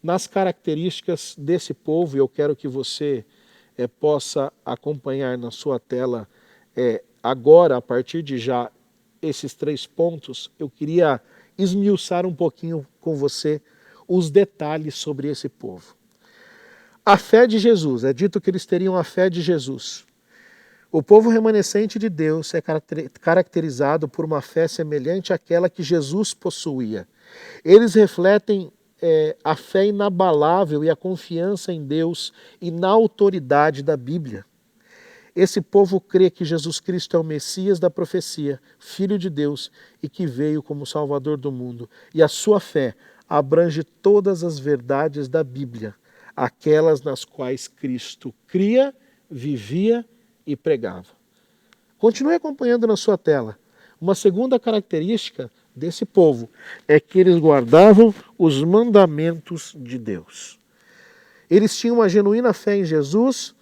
nas características desse povo, e eu quero que você possa acompanhar na sua tela agora, a partir de já, esses 3 pontos. Eu queria esmiuçar um pouquinho com você os detalhes sobre esse povo. A fé de Jesus, é dito que eles teriam a fé de Jesus. O povo remanescente de Deus é caracterizado por uma fé semelhante àquela que Jesus possuía. Eles refletem a fé inabalável e a confiança em Deus e na autoridade da Bíblia. Esse povo crê que Jesus Cristo é o Messias da profecia, Filho de Deus e que veio como Salvador do mundo. E a sua fé abrange todas as verdades da Bíblia, aquelas nas quais Cristo cria, vivia e pregava. Continue acompanhando na sua tela. Uma segunda característica desse povo é que eles guardavam os mandamentos de Deus. Eles tinham uma genuína fé em Jesus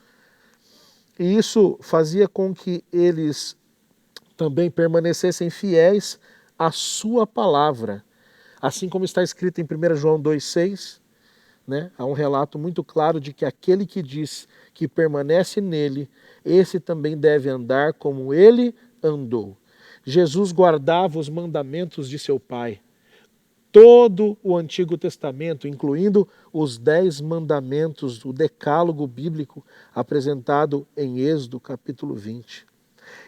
e isso fazia com que eles também permanecessem fiéis à sua palavra. Assim como está escrito em 1 João 2,6, né? Há um relato muito claro de que aquele que diz que permanece nele, esse também deve andar como ele andou. Jesus guardava os mandamentos de seu Pai. Todo o Antigo Testamento, incluindo os 10 mandamentos, o decálogo bíblico apresentado em Êxodo capítulo 20.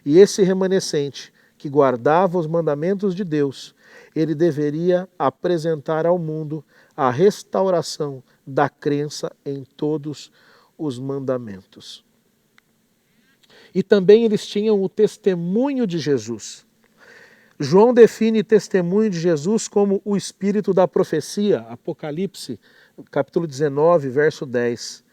E esse remanescente que guardava os mandamentos de Deus, ele deveria apresentar ao mundo a restauração da crença em todos os mandamentos. E também eles tinham o testemunho de Jesus. João define testemunho de Jesus como o espírito da profecia, Apocalipse, capítulo 19, verso 10.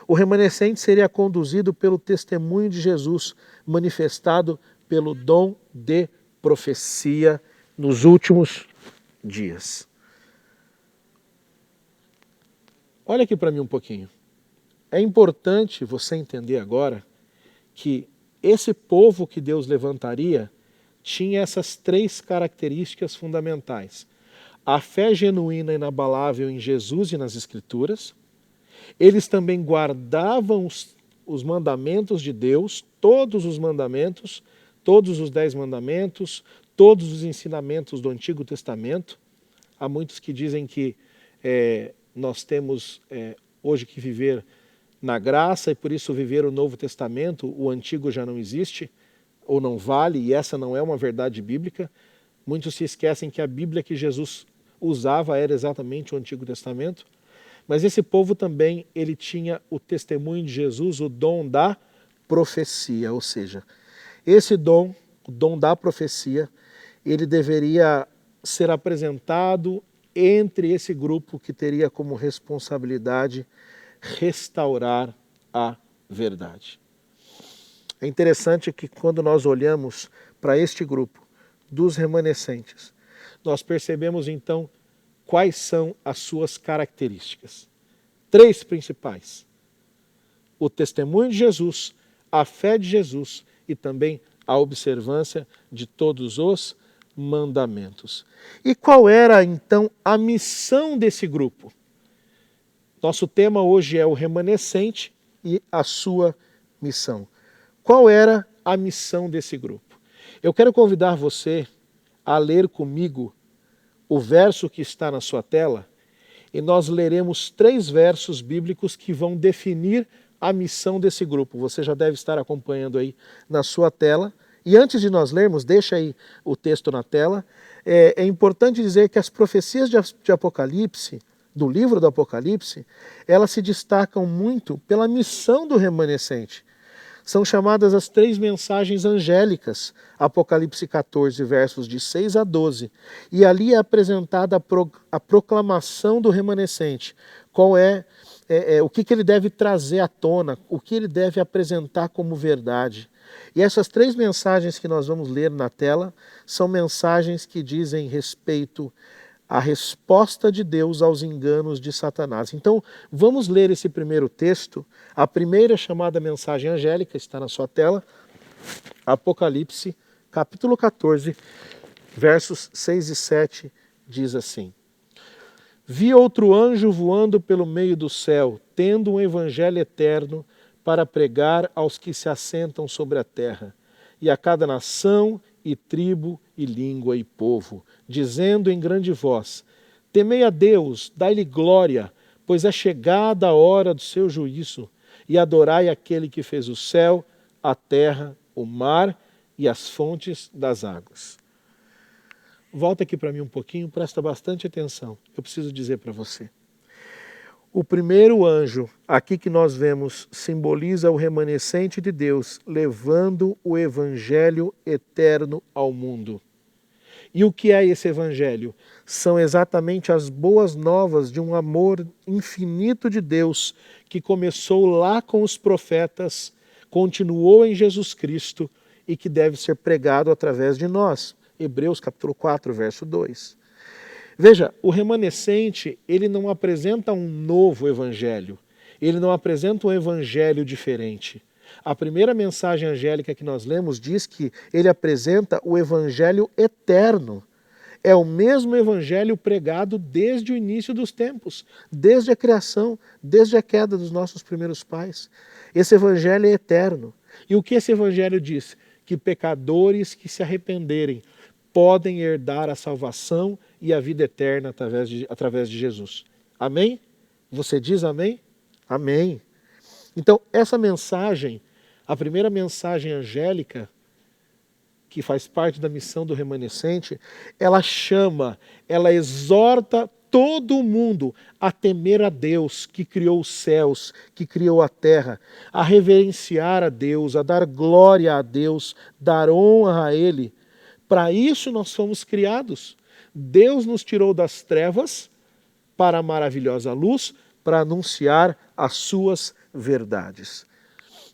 O remanescente seria conduzido pelo testemunho de Jesus, manifestado pelo dom de profecia nos últimos dias. Olha aqui para mim um pouquinho. É importante você entender agora que esse povo que Deus levantaria tinha essas 3 características fundamentais. A fé genuína e inabalável em Jesus e nas Escrituras. Eles também guardavam os mandamentos de Deus, todos os mandamentos, todos os 10 mandamentos, todos os ensinamentos do Antigo Testamento. Há muitos que dizem que nós temos hoje que viver na graça e por isso viver o Novo Testamento, o Antigo já não existe ou não vale, e essa não é uma verdade bíblica. Muitos se esquecem que a Bíblia que Jesus usava era exatamente o Antigo Testamento. Mas esse povo também, ele tinha o testemunho de Jesus, o dom da profecia, ou seja, esse dom, o dom da profecia, ele deveria ser apresentado entre esse grupo que teria como responsabilidade restaurar a verdade. É interessante que quando nós olhamos para este grupo dos remanescentes, nós percebemos então quais são as suas características. 3 principais: o testemunho de Jesus, a fé de Jesus e também a observância de todos os mandamentos. E qual era então a missão desse grupo? Nosso tema hoje é o remanescente e a sua missão. Qual era a missão desse grupo? Eu quero convidar você a ler comigo o verso que está na sua tela, e nós leremos 3 versos bíblicos que vão definir a missão desse grupo. Você já deve estar acompanhando aí na sua tela. E antes de nós lermos, deixa aí o texto na tela, é importante dizer que as profecias de Apocalipse, do livro do Apocalipse, elas se destacam muito pela missão do remanescente. São chamadas as 3 mensagens angélicas, Apocalipse 14, versos de 6 a 12. E ali é apresentada a proclamação do remanescente. Qual o que ele deve trazer à tona, o que ele deve apresentar como verdade. E essas 3 mensagens que nós vamos ler na tela são mensagens que dizem respeito à resposta de Deus aos enganos de Satanás. Então, vamos ler esse primeiro texto. A primeira chamada mensagem angélica está na sua tela, Apocalipse, capítulo 14, versos 6 e 7, diz assim: Vi outro anjo voando pelo meio do céu, tendo um evangelho eterno para pregar aos que se assentam sobre a terra, e a cada nação e tribo e língua e povo, dizendo em grande voz: Temei a Deus, dai-lhe glória, pois é chegada a hora do seu juízo, e adorai aquele que fez o céu, a terra, o mar e as fontes das águas. Volta aqui para mim um pouquinho, presta bastante atenção. Eu preciso dizer para você. O primeiro anjo, aqui que nós vemos, simboliza o remanescente de Deus, levando o evangelho eterno ao mundo. E o que é esse evangelho? São exatamente as boas novas de um amor infinito de Deus, que começou lá com os profetas, continuou em Jesus Cristo e que deve ser pregado através de nós. Hebreus capítulo 4, verso 2. Veja, o remanescente, ele não apresenta um novo evangelho, ele não apresenta um evangelho diferente. A primeira mensagem angélica que nós lemos diz que ele apresenta o evangelho eterno. É o mesmo evangelho pregado desde o início dos tempos, desde a criação, desde a queda dos nossos primeiros pais. Esse evangelho é eterno. E o que esse evangelho diz? Que pecadores que se arrependerem podem herdar a salvação e a vida eterna através de Jesus. Amém? Você diz amém? Amém. Então, essa mensagem, a primeira mensagem angélica, que faz parte da missão do remanescente, ela chama, ela exorta todo mundo a temer a Deus que criou os céus, que criou a terra, a reverenciar a Deus, a dar glória a Deus, dar honra a Ele. Para isso nós fomos criados. Deus nos tirou das trevas para a maravilhosa luz, para anunciar as suas verdades.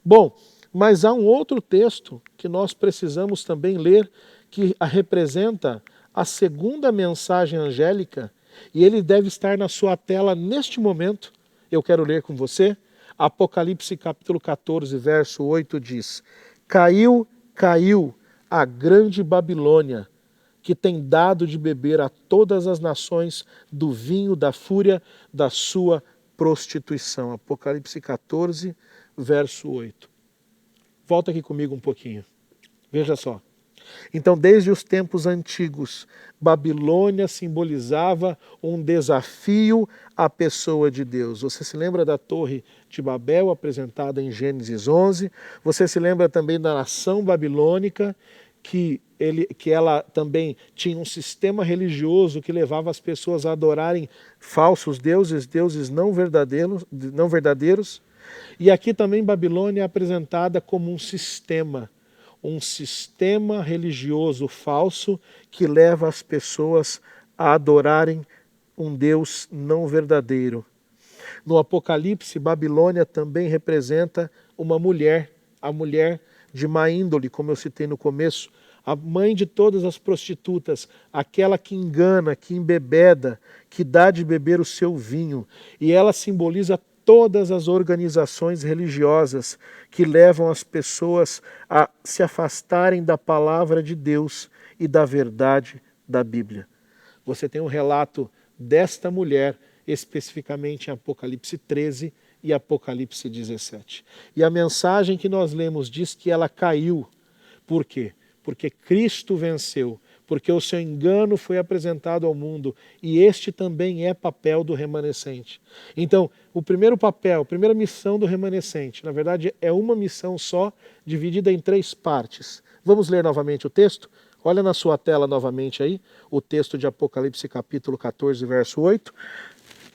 Bom, mas há um outro texto que nós precisamos também ler, que representa a segunda mensagem angélica, e ele deve estar na sua tela neste momento. Eu quero ler com você. Apocalipse capítulo 14, verso 8 diz: Caiu, caiu a grande Babilônia, que tem dado de beber a todas as nações do vinho da fúria da sua prostituição. Apocalipse 14, verso 8. Volta aqui comigo um pouquinho. Veja só. Então, desde os tempos antigos, Babilônia simbolizava um desafio à pessoa de Deus. Você se lembra da Torre de Babel, apresentada em Gênesis 11? Você se lembra também da nação babilônica, que ela também tinha um sistema religioso que levava as pessoas a adorarem falsos deuses, deuses não verdadeiros. E aqui também Babilônia é apresentada como um sistema religioso falso que leva as pessoas a adorarem um Deus não verdadeiro. No Apocalipse, Babilônia também representa uma mulher, a mulher de má índole, como eu citei no começo, a mãe de todas as prostitutas, aquela que engana, que embebeda, que dá de beber o seu vinho. E ela simboliza todas as organizações religiosas que levam as pessoas a se afastarem da palavra de Deus e da verdade da Bíblia. Você tem um relato desta mulher, especificamente em Apocalipse 13 e Apocalipse 17. E a mensagem que nós lemos diz que ela caiu. Por quê? Porque Cristo venceu, porque o seu engano foi apresentado ao mundo, e este também é papel do remanescente. Então, o primeiro papel, a primeira missão do remanescente, na verdade é uma missão só, dividida em 3 partes. Vamos ler novamente o texto? Olha na sua tela novamente aí, o texto de Apocalipse capítulo 14, verso 8.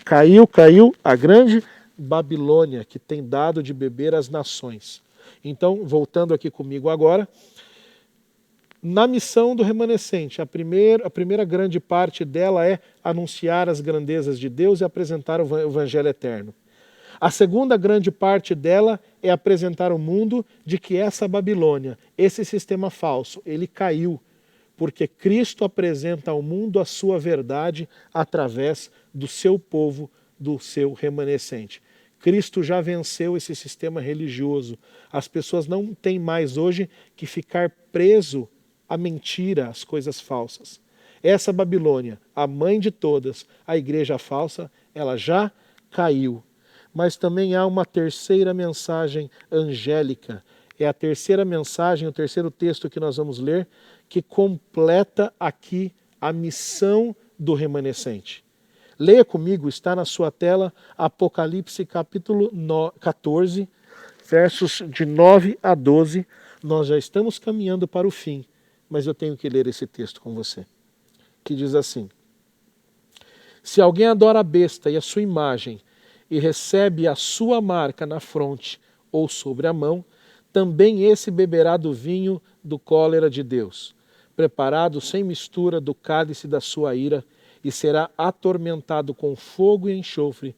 Caiu, caiu a grande Babilônia, que tem dado de beber às nações. Então, voltando aqui comigo agora, na missão do remanescente, a primeira grande parte dela é anunciar as grandezas de Deus e apresentar o evangelho eterno. A segunda grande parte dela é apresentar ao mundo de que essa Babilônia, esse sistema falso, ele caiu, porque Cristo apresenta ao mundo a sua verdade através do seu povo, do seu remanescente. Cristo já venceu esse sistema religioso. As pessoas não têm mais hoje que ficar preso a mentira, as coisas falsas. Essa Babilônia, a mãe de todas, a igreja falsa, ela já caiu. Mas também há uma terceira mensagem angélica. É a terceira mensagem, o terceiro texto que nós vamos ler, que completa aqui a missão do remanescente. Leia comigo, está na sua tela, Apocalipse capítulo 14, versos de 9 a 12. Nós já estamos caminhando para o fim, mas eu tenho que ler esse texto com você, que diz assim: Se alguém adora a besta e a sua imagem, e recebe a sua marca na fronte ou sobre a mão, também esse beberá do vinho do cólera de Deus, preparado sem mistura do cálice da sua ira, e será atormentado com fogo e enxofre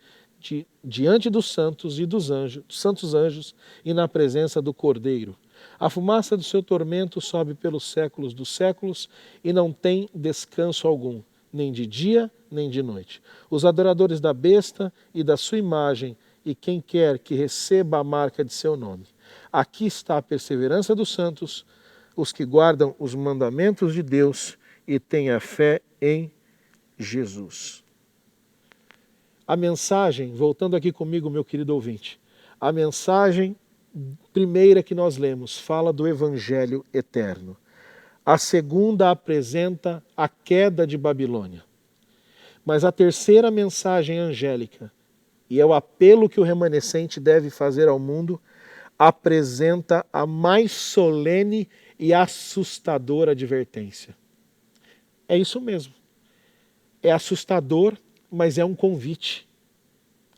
diante dos santos e dos santos anjos e na presença do Cordeiro. A fumaça do seu tormento sobe pelos séculos dos séculos e não tem descanso algum, nem de dia nem de noite. Os adoradores da besta e da sua imagem, e quem quer que receba a marca de seu nome. Aqui está a perseverança dos santos, os que guardam os mandamentos de Deus e têm a fé em Jesus. A mensagem, voltando aqui comigo, meu querido ouvinte, a mensagem primeira que nós lemos fala do Evangelho eterno. A segunda apresenta a queda de Babilônia. Mas a terceira mensagem angélica, e é o apelo que o remanescente deve fazer ao mundo, apresenta a mais solene e assustadora advertência. É isso mesmo. É assustador, mas é um convite.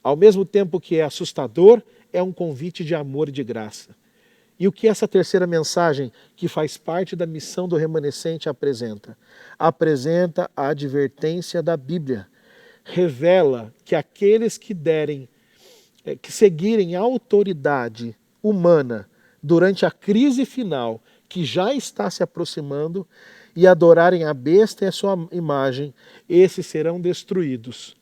Ao mesmo tempo que é assustador, é um convite de amor e de graça. E o que essa terceira mensagem, que faz parte da missão do remanescente, apresenta? Apresenta a advertência da Bíblia. Revela que aqueles que seguirem a autoridade humana durante a crise final, que já está se aproximando, e adorarem a besta e a sua imagem, esses serão destruídos.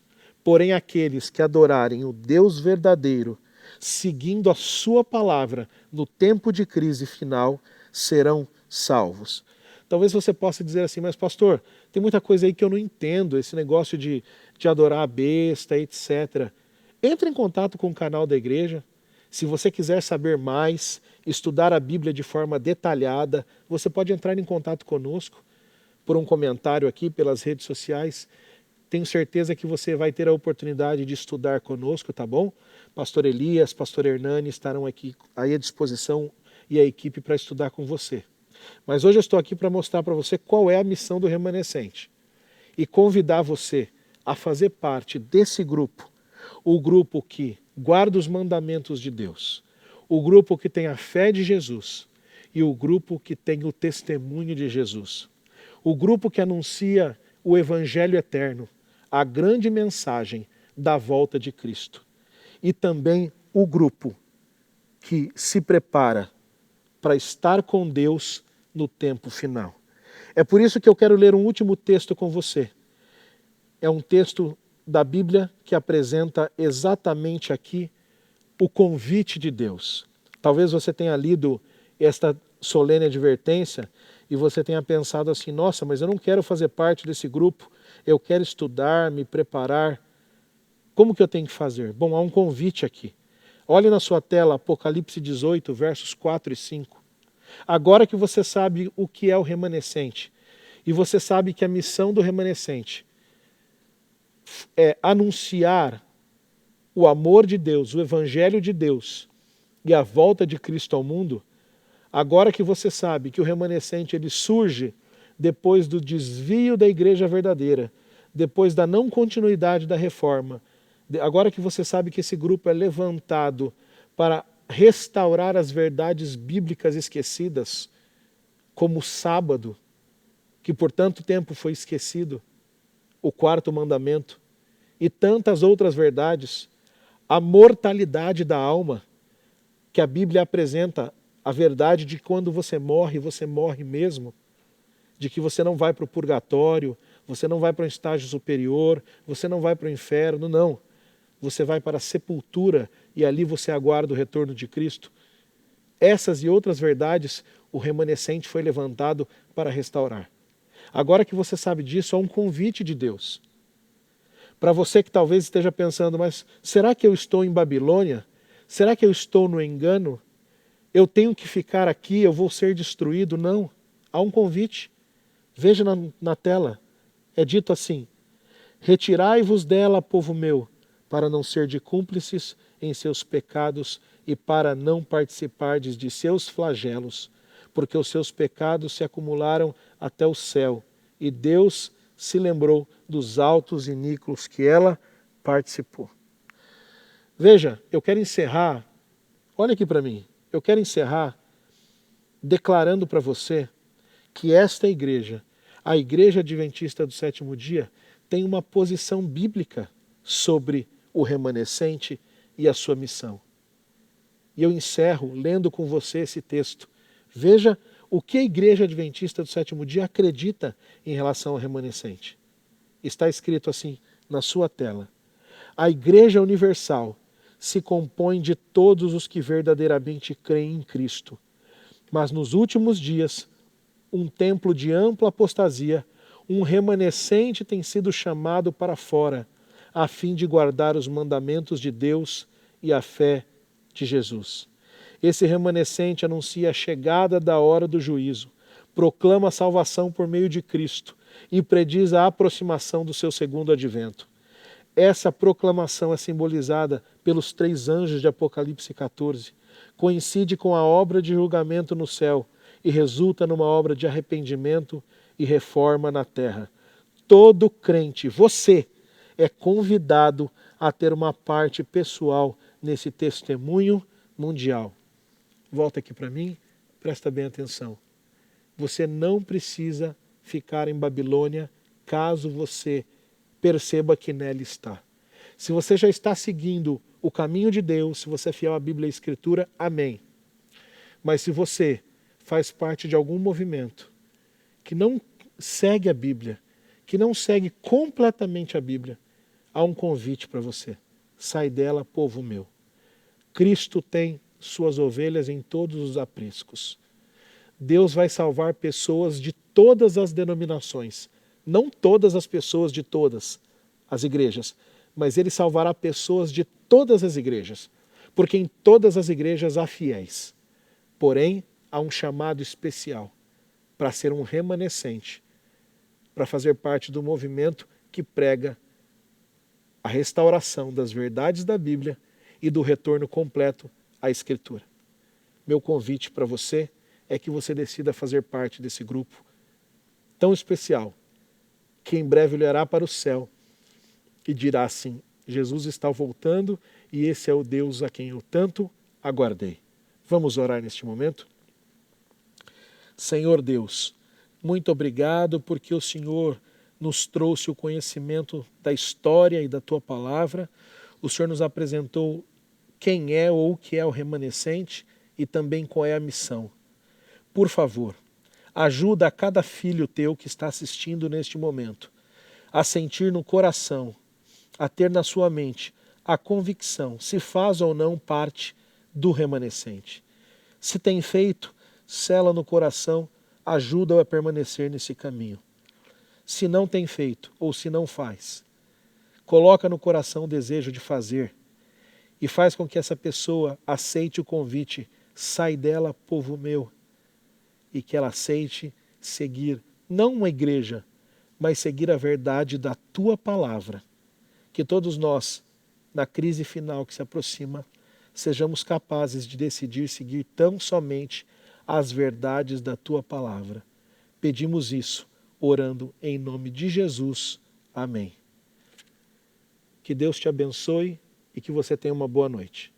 Porém, aqueles que adorarem o Deus verdadeiro, seguindo a sua palavra no tempo de crise final, serão salvos. Talvez você possa dizer assim, mas pastor, tem muita coisa aí que eu não entendo, esse negócio de adorar a besta, etc. Entre em contato com o canal da igreja. Se você quiser saber mais, estudar a Bíblia de forma detalhada, você pode entrar em contato conosco por um comentário aqui pelas redes sociais. Tenho certeza que você vai ter a oportunidade de estudar conosco, tá bom? Pastor Elias, Pastor Hernani estarão aqui aí à disposição e a equipe para estudar com você. Mas hoje eu estou aqui para mostrar para você qual é a missão do remanescente e convidar você a fazer parte desse grupo, o grupo que guarda os mandamentos de Deus, o grupo que tem a fé de Jesus e o grupo que tem o testemunho de Jesus, o grupo que anuncia o Evangelho eterno, a grande mensagem da volta de Cristo. E também o grupo que se prepara para estar com Deus no tempo final. É por isso que eu quero ler um último texto com você. É um texto da Bíblia que apresenta exatamente aqui o convite de Deus. Talvez você tenha lido esta solene advertência e você tenha pensado assim, nossa, mas eu não quero fazer parte desse grupo, eu quero estudar, me preparar. Como que eu tenho que fazer? Bom, há um convite aqui. Olhe na sua tela Apocalipse 18, versos 4 e 5. Agora que você sabe o que é o remanescente, e você sabe que a missão do remanescente é anunciar o amor de Deus, o Evangelho de Deus e a volta de Cristo ao mundo, agora que você sabe que o remanescente ele surge depois do desvio da igreja verdadeira, depois da não continuidade da reforma, agora que você sabe que esse grupo é levantado para restaurar as verdades bíblicas esquecidas, como o sábado, que por tanto tempo foi esquecido, o quarto mandamento, e tantas outras verdades, a mortalidade da alma, que a Bíblia apresenta, a verdade de quando você morre mesmo, de que você não vai para o purgatório, você não vai para um estágio superior, você não vai para o inferno, não. Você vai para a sepultura e ali você aguarda o retorno de Cristo. Essas e outras verdades o remanescente foi levantado para restaurar. Agora que você sabe disso, há um convite de Deus. Para você que talvez esteja pensando, mas será que eu estou em Babilônia? Será que eu estou no engano? Eu tenho que ficar aqui, eu vou ser destruído? Não. Há um convite. Veja na tela. É dito assim, retirai-vos dela, povo meu, para não ser de cúmplices em seus pecados e para não participardes de seus flagelos, porque os seus pecados se acumularam até o céu, e Deus se lembrou dos autos iníquos que ela participou. Veja, eu quero encerrar, olha aqui para mim, eu quero encerrar declarando para você que esta igreja, a Igreja Adventista do Sétimo Dia, tem uma posição bíblica sobre o remanescente e a sua missão. E eu encerro lendo com você esse texto. Veja o que a Igreja Adventista do Sétimo Dia acredita em relação ao remanescente. Está escrito assim na sua tela. A Igreja Universal se compõe de todos os que verdadeiramente creem em Cristo. Mas nos últimos dias, um templo de ampla apostasia, um remanescente tem sido chamado para fora, a fim de guardar os mandamentos de Deus e a fé de Jesus. Esse remanescente anuncia a chegada da hora do juízo, proclama a salvação por meio de Cristo e prediz a aproximação do seu segundo advento. Essa proclamação é simbolizada pelos 3 anjos de Apocalipse 14, coincide com a obra de julgamento no céu e resulta numa obra de arrependimento e reforma na terra. Todo crente, você, é convidado a ter uma parte pessoal nesse testemunho mundial. Volta aqui para mim, presta bem atenção. Você não precisa ficar em Babilônia caso você perceba que nela está. Se você já está seguindo o caminho de Deus, se você é fiel à Bíblia e à Escritura, amém. Mas se você faz parte de algum movimento que não segue a Bíblia, que não segue completamente a Bíblia, há um convite para você. Sai dela, povo meu. Cristo tem suas ovelhas em todos os apriscos. Deus vai salvar pessoas de todas as denominações. Não todas as pessoas de todas as igrejas, mas Ele salvará pessoas de todas as igrejas. Porque em todas as igrejas há fiéis. Porém, há um chamado especial para ser um remanescente, para fazer parte do movimento que prega a restauração das verdades da Bíblia e do retorno completo à Escritura. Meu convite para você é que você decida fazer parte desse grupo tão especial, que em breve olhará para o céu e dirá assim: Jesus está voltando e esse é o Deus a quem eu tanto aguardei. Vamos orar neste momento? Senhor Deus, muito obrigado porque o Senhor nos trouxe o conhecimento da história e da Tua Palavra. O Senhor nos apresentou quem é ou o que é o remanescente e também qual é a missão. Por favor, ajuda a cada filho Teu que está assistindo neste momento a sentir no coração, a ter na sua mente a convicção se faz ou não parte do remanescente. Se tem feito, sela no coração, ajuda-o a permanecer nesse caminho. Se não tem feito ou se não faz, coloca no coração o desejo de fazer e faz com que essa pessoa aceite o convite: sai dela, povo meu, e que ela aceite seguir não uma igreja, mas seguir a verdade da Tua Palavra. Que todos nós, na crise final que se aproxima, sejamos capazes de decidir seguir tão somente as verdades da Tua Palavra. Pedimos isso, orando em nome de Jesus. Amém. Que Deus te abençoe e que você tenha uma boa noite.